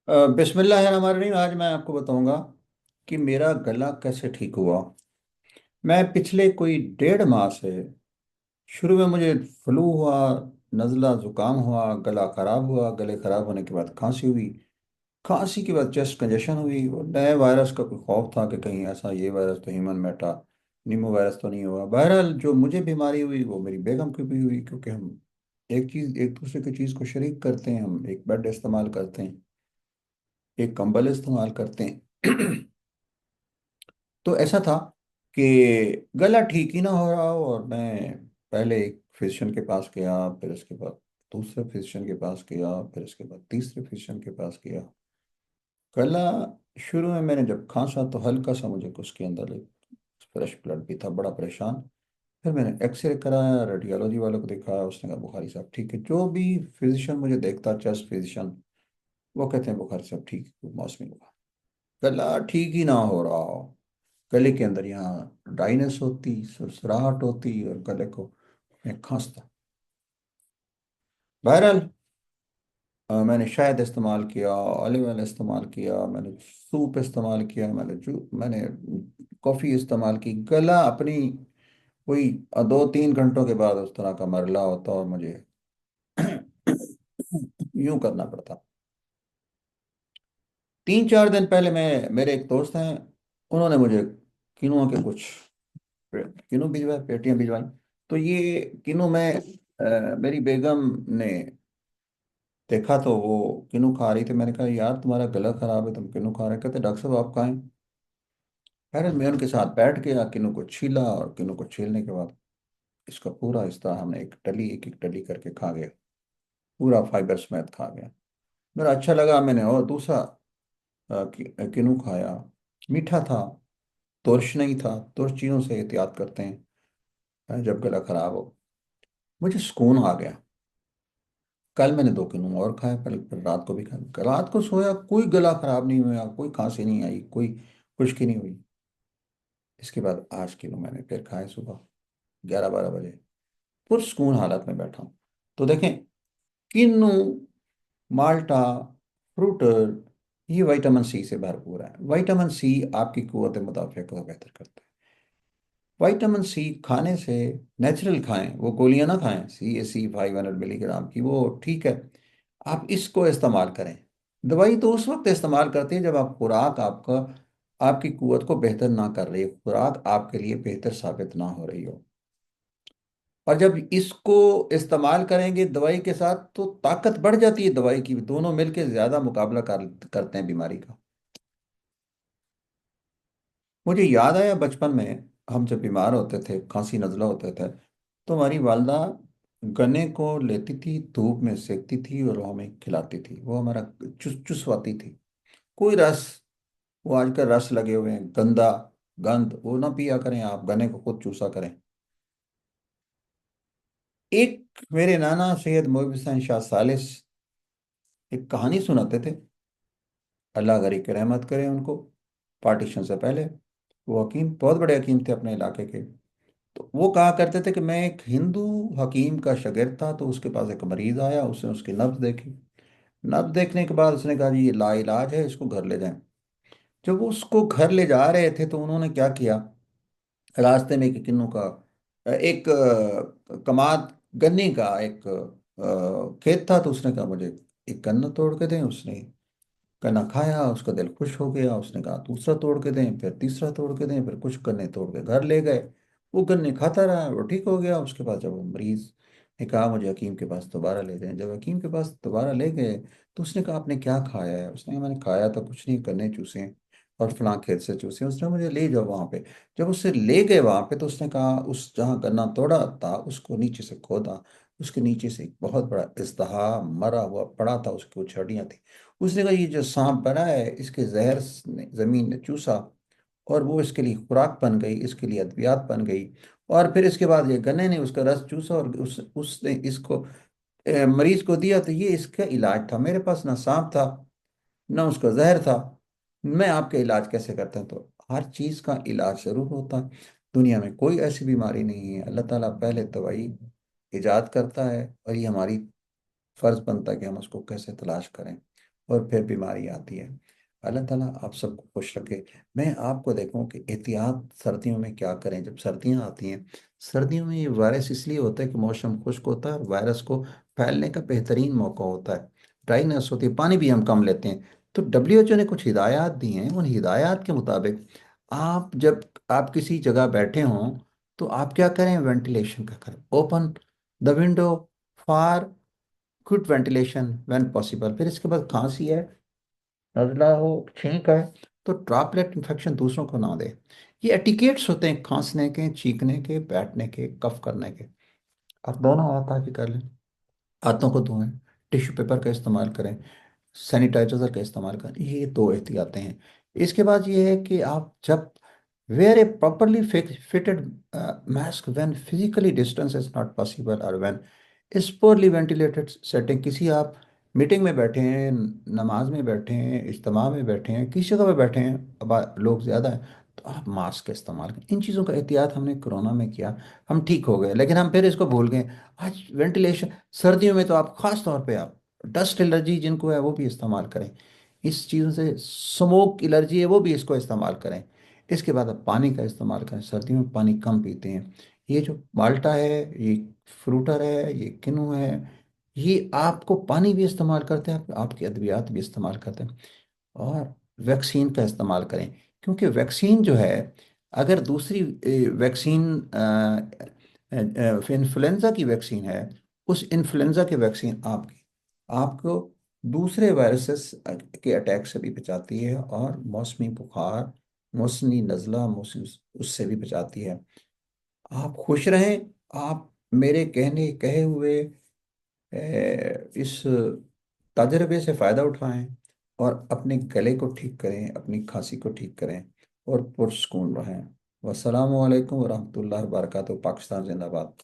बिस्मिल्लाह रहमान रहीम। आज मैं आपको बताऊंगा कि मेरा गला कैसे ठीक हुआ। मैं पिछले कोई 1.5 माह से, शुरू में मुझे फ्लू हुआ, नज़ला ज़ुकाम हुआ, गला ख़राब हुआ, गले ख़राब होने के बाद खांसी हुई, खांसी के बाद चेस्ट कंजेशन हुई, और नए वायरस का कोई खौफ था कि कहीं ऐसा ये वायरस तो ह्यूमन मेटा नीमो वायरस तो नहीं हुआ। बहरहाल जो मुझे बीमारी हुई वो मेरी बेगम को भी हुई, क्योंकि हम एक दूसरे की चीज़ को शरीक करते हैं। हम एक बेड इस्तेमाल करते हैं, एक कंबल इस्तेमाल करते हैं। तो ऐसा था कि गला ठीक ही ना हो रहा हो, और मैं पहले एक फिजिशियन के पास गया, फिर उसके बाद दूसरे फिजिशियन के पास गया, फिर उसके बाद तीसरे फिजिशियन के पास गया। गला, शुरू में मैंने जब खांसा तो हल्का सा मुझे उसके अंदर एक फ्रेश ब्लड भी था, बड़ा परेशान। फिर मैंने एक्सरे कराया, रेडियोलॉजी वालों को दिखाया, उसने कहा बुखारी साहब ठीक है। जो भी फिजिशियन मुझे देखता, चेस्ट फिजिशियन, वो कहते हैं बुखारी साहब ठीक है, मौसमी बुखार। गला ठीक ही ना हो रहा हो, गले के अंदर यहाँ ड्राइनेस होती, सुरसुराहट होती, और गले को मैं खांसता। बहरहाल मैंने शहद इस्तेमाल किया, ऑलिव ऑयल इस्तेमाल किया, मैंने सूप इस्तेमाल किया, मैंने कॉफ़ी इस्तेमाल की। गला अपनी कोई 2-3 घंटों के बाद उस तरह का मरला होता, और मुझे यूं करना पड़ता। 3-4 दिन पहले मैं, मेरे एक दोस्त हैं, उन्होंने मुझे किनुआ के कुछ किनू भिजवाए, पेटियां भिजवाई। तो ये किनू मैं, मेरी बेगम ने देखा तो वो किनू खा रही थी। मैंने कहा यार तुम्हारा गला खराब है, तुम किनू खा रहे? कहते डॉक्टर साहब आप खाएं। अरे मैं उनके साथ बैठ गया, किनू को छीला, और किनू को छीलने के बाद इसका पूरा हिस्सा हमने एक एक डली करके खा गया। पूरा फाइबर समेत खा गया। मेरा अच्छा लगा। मैंने और दूसरा किनू खाया, मीठा था, तुरश नहीं था। तुरश चीज़ों से एहतियात करते हैं जब गला खराब हो। मुझे सुकून आ गया। कल मैंने 2 किलो और खाया, पर रात को भी खाया। रात को सोया, कोई गला खराब नहीं हुआ, कोई खांसी नहीं आई, कोई खुश्की नहीं हुई। इसके बाद 8 किलो मैंने फिर खाए, सुबह 11-12 बजे। पुरस्कून हालत में बैठा हूँ। तो देखें, किन्नू, माल्टा, फ्रूटर, ये विटामिन सी से भरपूर है। विटामिन सी आपकी कुव्वत मुदाफ़ा को बेहतर करता है। विटामिन सी खाने से, नेचुरल खाएं, वो गोलियां ना खाएं, CAC 500 मिलीग्राम की, वो ठीक है। आप इसको इस्तेमाल करें। दवाई तो उस वक्त इस्तेमाल करते हैं जब आप खुराक आपका, आपकी कुव्वत को बेहतर ना कर रही हो, खुराक आपके लिए बेहतर साबित ना हो रही हो। और जब इसको इस्तेमाल करेंगे दवाई के साथ, तो ताकत बढ़ जाती है दवाई की, दोनों मिलकर ज्यादा मुकाबला करते हैं बीमारी का। मुझे याद आया बचपन में, हम जब बीमार होते थे, खांसी नज़ला होते थे, तो हमारी वालदा गन्ने को लेती थी, धूप में सेकती थी, और वो हमें खिलाती थी। वो हमारा चुसवाती थी। कोई रस, वो आजकल रस लगे हुए हैं, गंदा गंद, वो ना पिया करें, आप गन्ने को खुद चूसा करें। एक मेरे नाना सैयद मोहब हुसैन शाह सालिस एक कहानी सुनाते थे, अल्लाह गरी की रहमत करे उनको। पार्टीशन से पहले वो हकीम, बहुत बड़े हकीम थे अपने इलाके के। तो वो कहा करते थे कि मैं एक हिंदू हकीम का शागिर्द था, तो उसके पास एक मरीज आया, उसने उसकी नब्ज देखी। नब्ज देखने के बाद उसने कहा जी ये लाइलाज है, इसको घर ले जाएं। जब वो उसको घर ले जा रहे थे, तो उन्होंने क्या किया, रास्ते में एक किन्नू का, एक कमाद गन्ने का एक खेत था। तो उसने कहा मुझे एक गन्ना तोड़ के दें। उसने गन्ना खाया, उसका दिल खुश हो गया। उसने कहा दूसरा तोड़ के दें, फिर तीसरा तोड़ के दें, फिर कुछ गन्ने तोड़ के घर ले गए। वो गन्ने खाता रहा, वो ठीक हो गया। उसके बाद जब वो मरीज ने कहा मुझे हकीम के पास दोबारा ले जाएं, जब हकीम के पास दोबारा ले गए, तो उसने कहा आपने क्या खाया है? उसने कहा मैंने खाया तो कुछ नहीं, गन्ने चूसे हैं, और फलां खेत से चूसे हैं। उसने मुझे ले जाओ वहाँ पे। जब उससे ले गए वहाँ पे, तो उसने कहा उस जहाँ गन्ना तोड़ा था उसको नीचे से खोदा, उसके नीचे से एक बहुत बड़ा इज़्दिहा मरा हुआ पड़ा था, उसकी कुछ हड्डियाँ थी। उसने कहा ये जो सांप बना है, इसके जहर ने जमीन ने चूसा, और वो इसके लिए खुराक बन गई, इसके लिए अद्वियात बन गई। और फिर इसके बाद ये गन्ने ने उसका रस चूसा, और उसने इसको मरीज को दिया। तो ये इसका इलाज था। मेरे पास ना सांप था, ना उसका जहर था, मैं आपके इलाज कैसे करता? तो हर चीज़ का इलाज जरूर होता है। दुनिया में कोई ऐसी बीमारी नहीं है, अल्लाह ताला पहले दवाई इजाद करता है, और ये हमारी फर्ज बनता है कि हम उसको कैसे तलाश करें। اور پھر بیماری آتی ہے۔ اللہ تعالیٰ آپ سب کو خوش رکھے۔ میں آپ کو دیکھوں کہ احتیاط سردیوں میں کیا کریں۔ جب سردیاں آتی ہیں، سردیوں میں یہ وائرس اس لیے ہوتا ہے کہ موسم خشک ہوتا ہے، اور وائرس کو پھیلنے کا بہترین موقع ہوتا ہے، ڈرائنس ہوتی ہے، پانی بھی ہم کم لیتے ہیں۔ تو WHO نے کچھ ہدایات دی ہیں، ان ہدایات کے مطابق آپ جب آپ کسی جگہ بیٹھے ہوں تو آپ کیا کریں؟ وینٹیلیشن کا کریں، open the window for good ventilation when possible. پھر اس کے بعد کھانسی ہے، نزلہ ہو، چھینک ہے، تو ڈراپلیٹ انفیکشن دوسروں کو نہ دے۔ یہ ایٹیکیٹس ہوتے ہیں کھانسنے کے، چھینکنے کے، بیٹھنے کے، کف کرنے کے۔ آپ دونوں ہاتھ آگے کر لیں، ہاتھوں کو دھوئیں، ٹیشو پیپر کا استعمال کریں، سینیٹائزر کا استعمال کریں۔ یہ دو احتیاطیں ہیں۔ اس کے بعد یہ ہے کہ آپ جب wear a properly fitted mask when physically distance is not possible اور when is poorly ventilated setting, کسی آپ میٹنگ میں بیٹھے ہیں، نماز میں بیٹھے ہیں، اجتماع میں بیٹھے ہیں، کسی جگہ پہ بیٹھے ہیں، اب لوگ زیادہ ہیں، تو آپ ماسک کا استعمال کریں۔ ان چیزوں کا احتیاط ہم نے کرونا میں کیا، ہم ٹھیک ہو گئے، لیکن ہم پھر اس کو بھول گئے۔ آج وینٹیلیشن سردیوں میں تو آپ خاص طور پہ آپ ڈسٹ الرجی جن کو ہے وہ بھی استعمال کریں، اس چیزوں سے سموک الرجی ہے وہ بھی اس کو استعمال کریں۔ اس کے بعد آپ پانی کا استعمال کریں، سردیوں میں پانی کم پیتے ہیں۔ یہ جو مالٹا ہے، یہ فروٹر ہے، یہ کنو ہے، یہ آپ کو پانی بھی استعمال کرتے ہیں، آپ کے ادویات بھی استعمال کرتے ہیں۔ اور ویکسین کا استعمال کریں، کیونکہ ویکسین جو ہے، اگر دوسری ویکسین انفلوئنزا کی ویکسین ہے، اس انفلوئنزا کی ویکسین آپ کو دوسرے وائرسز کے اٹیک سے بھی بچاتی ہے، اور موسمی بخار، موسمی نزلہ، موسمی اس سے بھی بچاتی ہے۔ آپ خوش رہیں، آپ میرے کہے ہوئے اس تجربے سے فائدہ اٹھائیں، اور اپنے گلے کو ٹھیک کریں، اپنی کھانسی کو ٹھیک کریں، اور پرسکون رہیں۔ والسلام علیکم ورحمۃ اللہ وبرکاتہ۔ پاکستان زندہ باد۔